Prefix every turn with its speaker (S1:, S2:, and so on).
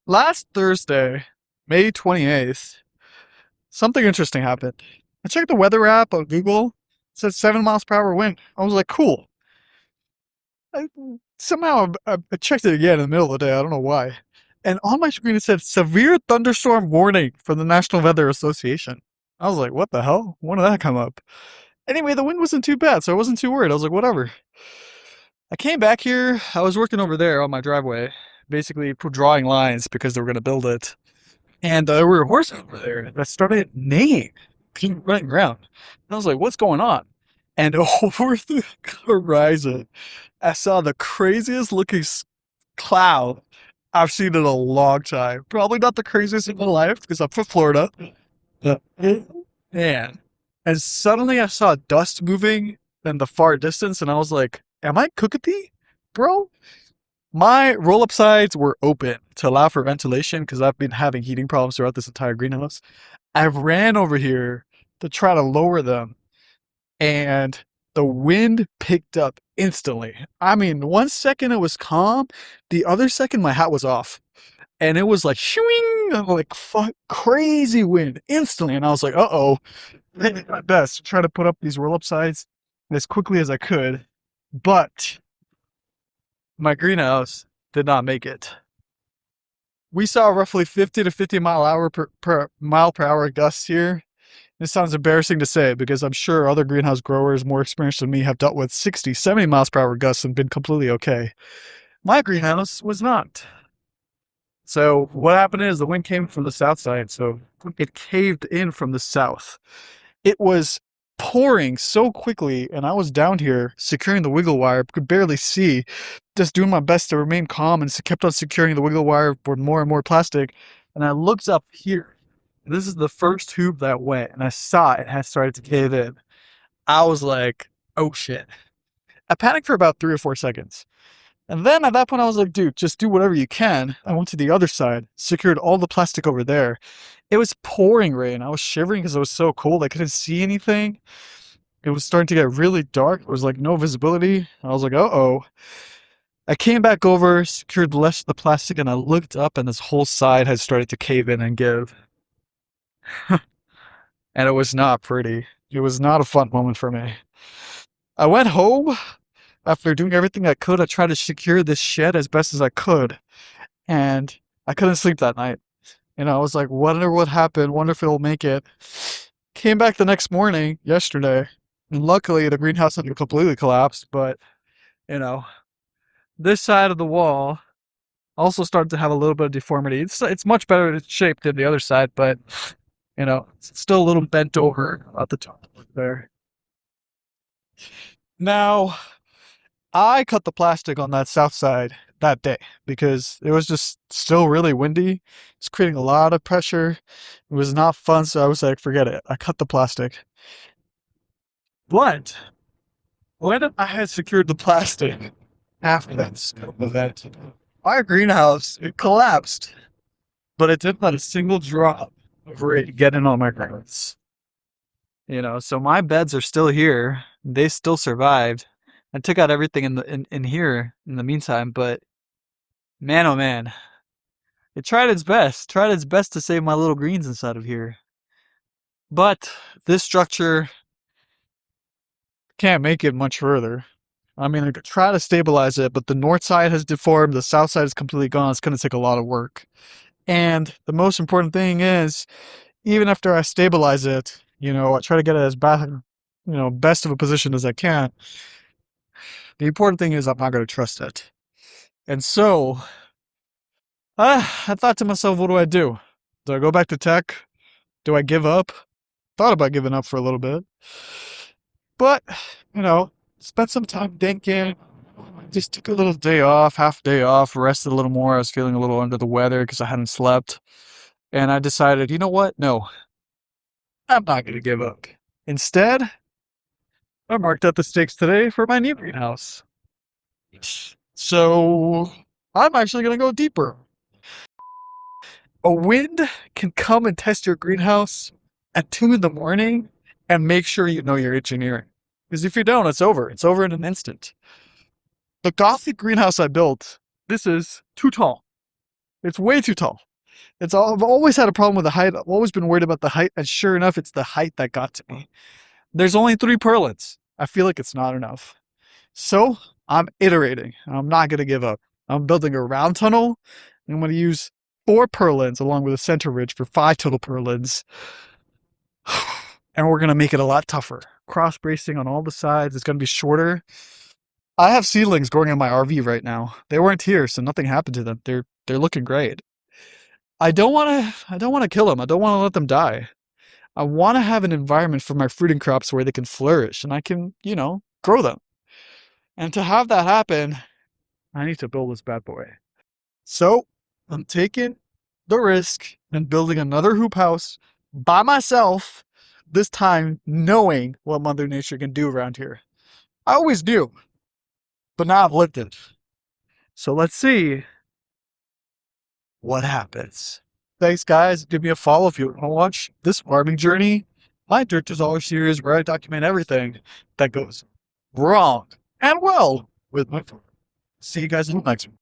S1: Last Thursday, May 28th, something interesting happened. I checked the weather app on Google. It said 7 miles per hour wind. I was like, cool. I, somehow I checked it again in the middle of the day. I don't know why. And on my screen it said severe thunderstorm warning from the National Weather Association. I was like, what the hell? When did that come up? Anyway, the wind wasn't too bad, so I wasn't too worried. I was like, whatever. I came back here. I was working over there on my driveway, basically drawing lines because they were going to build it. And there were horses over there that started neighing, running around. And I was like, what's going on? And over the horizon, I saw the craziest looking cloud I've seen in a long time. Probably not the craziest in my life because I'm from Florida. But man. And suddenly I saw dust moving in the far distance, and I was like, am I cooking, bro? My roll up sides were open to allow for ventilation because I've been having heating problems throughout this entire greenhouse. I ran over here to try to lower them, and the wind picked up instantly. I mean, 1 second it was calm, the other second my hat was off. And it was like shooing, like fuck, crazy wind instantly. And I was like, uh oh. I did my best to try to put up these roll up sides as quickly as I could. But my greenhouse did not make it. We saw roughly 50 to 50 mile per hour gusts here. This sounds embarrassing to say because I'm sure other greenhouse growers more experienced than me have dealt with 60, 70 miles per hour gusts and been completely okay. My greenhouse was not. So what happened is the wind came from the south side, so it caved in from the south. It was pouring so quickly, and I was down here securing the wiggle wire, could barely see, just doing my best to remain calm, and kept on securing the wiggle wire for more and more plastic. And I looked up here. This is the first tube that went, and I saw it had started to cave in. I was like, oh shit. I panicked for about 3 or 4 seconds. And then at that point, I was like, dude, just do whatever you can. I went to the other side, secured all the plastic over there. It was pouring rain. I was shivering because it was so cold. I couldn't see anything. It was starting to get really dark. There was like no visibility. I was like, uh-oh. I came back over, secured the rest of the plastic, and I looked up, and this whole side had started to cave in and give. And it was not pretty. It was not a fun moment for me. I went home. After doing everything I could, I tried to secure this shed as best as I could. And I couldn't sleep that night. I was like, wonder what happened, wonder if it'll make it. Came back the next morning, yesterday, and luckily the greenhouse hadn't completely collapsed, but, you know, this side of the wall also started to have a little bit of deformity. It's much better shaped than the other side, but, it's still a little bent over at the top there. Now, I cut the plastic on that south side that day because it was just still really windy. It's creating a lot of pressure. It was not fun, so I was like, forget it. I cut the plastic. But when I had secured the plastic after that event, our greenhouse, it collapsed, but it didn't let a single drop of rain get in on my grounds. So my beds are still here. They still survived. I took out everything in here in the meantime, but man, oh man, it tried its best to save my little greens inside of here. But this structure can't make it much further. I mean, I could try to stabilize it, but the north side has deformed, the south side is completely gone. It's going to take a lot of work. And the most important thing is, even after I stabilize it, I try to get it as best of a position as I can. The important thing is I'm not going to trust it. And so, I thought to myself, what do I do? Do I go back to tech? Do I give up? Thought about giving up for a little bit. But, spent some time thinking. Just took a little day off, half day off, rested a little more. I was feeling a little under the weather because I hadn't slept. And I decided, you know what? No, I'm not going to give up. Instead, I marked out the stakes today for my new greenhouse. So, I'm actually going to go deeper. A wind can come and test your greenhouse at 2 in the morning and make sure you know your engineering. Because if you don't, it's over. It's over in an instant. The Gothic greenhouse I built, this is too tall. It's way too tall. I've always had a problem with the height. I've always been worried about the height, and sure enough, it's the height that got to me. There's only 3 purlins. I feel like it's not enough. So I'm iterating. I'm not gonna give up. I'm building a round tunnel. I'm gonna use 4 purlins along with a center ridge for 5 total purlins. And we're gonna make it a lot tougher. Cross bracing on all the sides. It's gonna be shorter. I have seedlings growing in my RV right now. They weren't here, so nothing happened to them. They're looking great. I don't wanna kill them. I don't wanna let them die. I wanna have an environment for my fruiting crops where they can flourish and I can, grow them. And to have that happen, I need to build this bad boy. So I'm taking the risk and building another hoop house by myself, this time knowing what Mother Nature can do around here. I always knew, but now I've lived it. So let's see what happens. Thanks, guys. Give me a follow if you want to watch this farming journey. My Dirt to Dollar series where I document everything that goes wrong and well with my farm. See you guys in the next one.